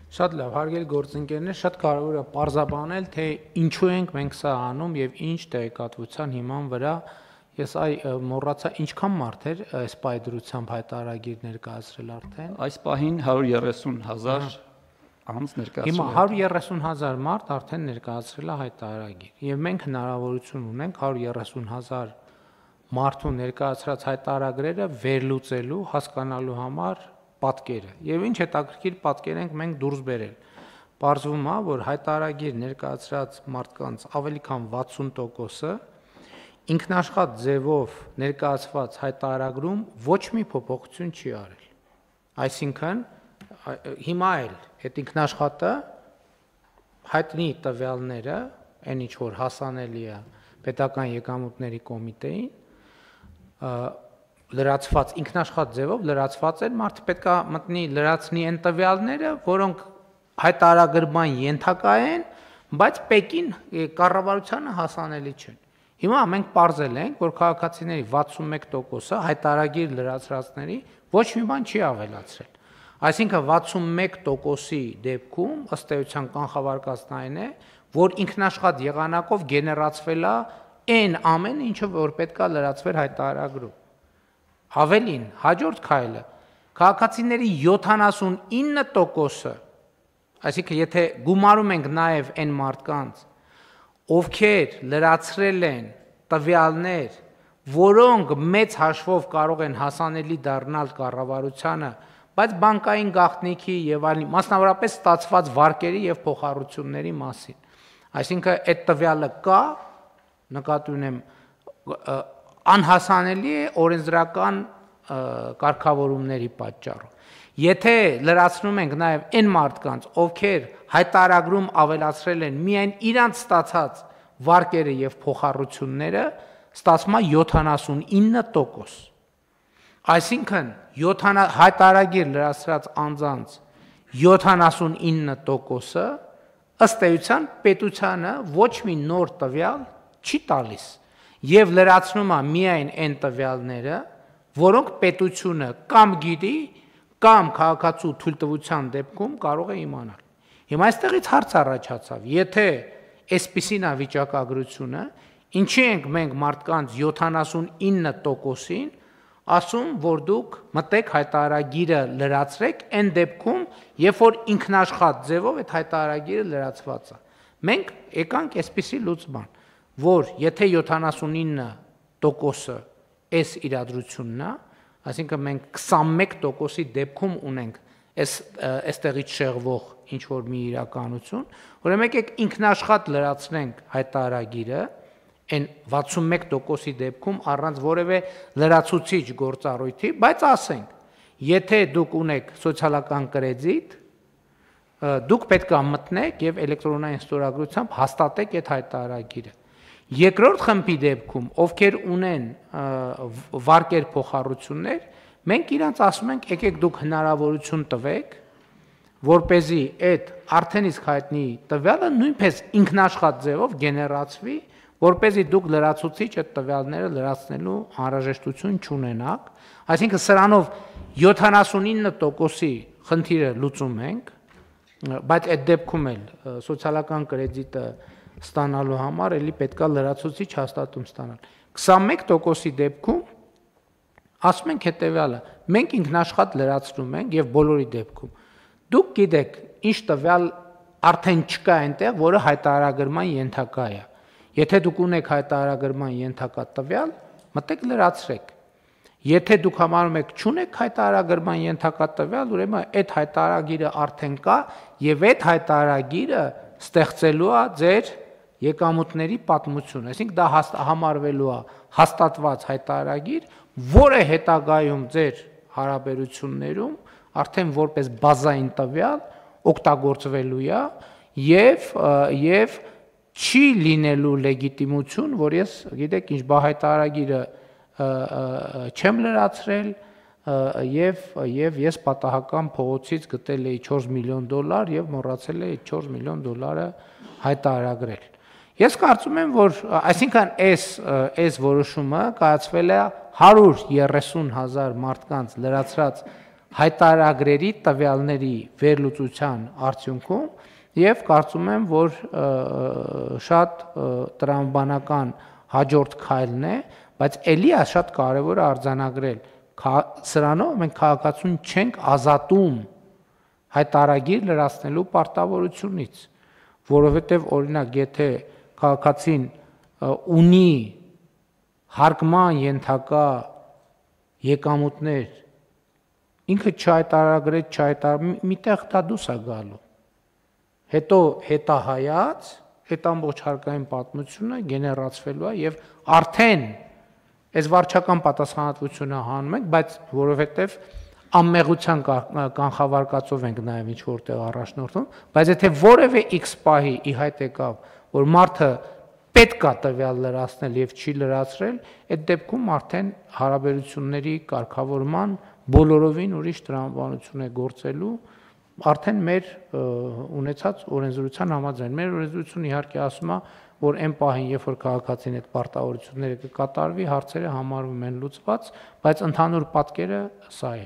Շատ լավ, հարգելի գործընկերներ, շատ կարևոր է պարզաբանել, թե ինչու ենք մենք սա անում եւ ինչ տեղեկատվության հիման վրա ես մոռացա ինչքան մարդ էր այս պայդրությամբ հայտարարագիր ներկայացրել արդեն։ Այս պահին 130,000 անձ ներկայացրել։ Հիմա 130,000 մարդ արդեն ներկայացրել է հայտարարագիր եւ մենք հնարավորություն ունենք 130,000 մարդու ներկայացրած հայտարարագրերը վերլուծելու, հասկանալու համար պատկերը։ Եվ ինչ հետաքրքիր պատկեր ենք մենք դուրս բերել։ Պարզվում է, որ հայտարարագիր ներկայացրած մարդկանց ավելի քան 60%-ը ինքնաշխատ ձևով ներկայացված հայտարարագրում ոչ մի փոփոխություն չի արել։ Այսինքն հիմա էլ այդ ինքնաշխատը հայտնի տվյալները, այն ինչ որ հասանելի է պետական եկամուտների կոմիտեին, լրացված ինքնաշխատ ձևով լրացված են, մարդը պետք է մտնի լրացնի այն տվյալները, որոնք հայտարարագրման ենթակա են, բայց Պեկին կառավարությանը հասանելի չեն։ Հիմա մենք պարզել ենք, որ քաղաքացիների 61%-ը հայտարարագիր լրացրածների ոչ մի բան չի ավելացրել։ Այսինքն 61%-ի դեպքում ըստ էության կանխավարկածն այն է, որ ինքնաշխատ եղանակով գեներացվել է այն ամենը, ինչը որ պետք է լրացվեր հայտարարագրում։ Ավելին, հաջորդ քայլը քաղաքացիների 79%-ը, այսինքն եթե գումարում ենք նաև այն մարդկանց, ովքեր լրացրել են տվյալներ, որոնք մեծ հաշվով կարող են հասանելի դառնալ կառավարությանը, բայց բանկային գաղտնիքի եւ այլն, մասնավորապես ստացված վարկերի եւ փոխառությունների մասին։ Այսինքն այդ տվյալը կա, նկատի ունեմ, անհասանելի է օրենսդրական կարգավորումների պատճառով։ Եթե լրացնում ենք նաև այն մարդկանց, ովքեր հայտարարագրում ավելացրել են միայն իրանց ստացած վարկերը եւ փոխառությունները, ստացվում է 79%։ Այսինքն հայտարարագիր լրացրած անձանց 79%-ը ըստ էության պետությանը ոչ մի նոր տվյալ չի տալիս եւ լրացնում է միայն այն տվյալները, որոնք պետությունը կամ գիտի, կամ քաղաքացու թույլտվության դեպքում կարող է իմանալ։ Հիմա այստեղից հարց առաջացավ, եթե այսպիսին է վիճակագրությունը, ինչի ենք մենք մարդկանց 79%-ին ասում, որ դուք մտեք հայտարարագիրը լրացրեք այն դեպքում, երբ որ ինքնաշխատ ձևով այդ հայտարարագիրը լրացված է։ Մենք եկանք այսպիսի լուծման, որ եթե 79%-ը այս իրադրությունն է, այսինքն մենք 21%-ի դեպքում ունենք այստեղից շեղվող ինչ որ մի իրականություն, ուրեմն եկեք ինքնաշխատ լրացնենք հայտարարագիրը այն 61%-ի դեպքում առանց որևէ լրացուցիչ գործառույթի, բայց ասենք, եթե դուք ունեք սոցիալական կրեդիտ, դուք պետք է մտնեք եւ էլեկտրոնային ստորագրությամբ հաստատեք այդ հայտարարագիրը։ Երկրորդ խմբի դեպքում, ովքեր ունեն վարկեր փոխառություններ, մենք իրանց ասում ենք, եկեք դուք հնարավորություն տվեք, որպեսզի այդ արդեն իսկ հայտնի տվյալը նույնպես ինքնաշխատ ձևով գեներացվի, որպեսզի դուք լրացուցիչ այդ տվյալները լրացնելու անհրաժեշտություն չունենաք, այսինքն սրանով 79%-ի խնդիրը լուծում ենք, բայց այդ դեպքում էլ սոցիալական կրեդիտը ստանալու համար էլի պետքա լրացուցիչ հաստատում ստանալ։ 21%-ի դեպքում ասում ենք հետևյալը, մենք ինքնաշխատ լրացնում ենք եւ բոլորի դեպքում։ Դուք գիտեք, ինչ տվյալ արդեն չկա այնտեղ, որը հայտարարագրման ենթակա է։ Եթե դուք ունեք հայտարարագրման ենթակա տվյալ, մտեք լրացրեք։ Եթե դուք համարում եք չունեք հայտարարագրման ենթակա տվյալ, ուրեմն այդ հայտարարագիրը արդեն կա եւ այդ հայտարարագիրը ստեղծելու է ձեր եկամուտների պատմություն, այսինքն դա համարվելու է հաստատված հայտարարագիր, որը հետագայում ձեր հարաբերություններում արդեն որպես բազային տվյալ օգտագործվելու է եւ չի լինելու լեգիտիմություն, որ ես գիտեք ինչ բա հայտարարագիրը չեմ լրացրել եւ ես պատահական փողոցից գտել էի $4 միլիոն եւ մոռացել էի $4 միլիոն հայտարարագրել։ Ես կարծում եմ, որ այսինքն այս որոշումը կայացվել է 130,000 մարդկանց լրացրած հայտարարագրերի տվյալների վերլուծության արդյունքում եւ կարծում եմ, որ շատ տրամաբանական հաջորդ քայլն է, բայց ելի է շատ կարեւոր է արձանագրել, սրանով մենք քաղաքացուն չենք ազատում հայտարարագիր լրացնելու պարտավորությունից, որովհետեւ օրինակ եթե քաղաքացին ունի հարկման ենթակա եկամուտներ, ինքը չհայտարարագրեց, միտեղ դա դուրս է գալու։ Հետո հետահայաց, այդ ամբողջ հարկային պատմությունը գեներացվելու է եւ արդեն այս վարչական պատասխանատվությունը հանում ենք, բայց որովհետեւ անմեղության կանխավարկածով ենք նաեւ ինչ որտեղ առաջնորդում, բայց եթե որևէ X պահի ի հայտ եկավ, որ մարդը պետք է տվյալ լրացնել եւ չի լրացրել, այդ դեպքում արդեն հարաբերությունների կարգավորման բոլորովին ուրիշ տրամաբանություն է գործելու, արդեն մեր ունեցած օրենսդրության համաձայն։ Մեր օրենսդրությունը իհարկե ասում է, որ այն պահին, երբ որ քաղաքացին այդ պարտավորությունները կկատարվի, հարցերը համարվում են լուծված, բայց ընդհանուր պատկերը սա է։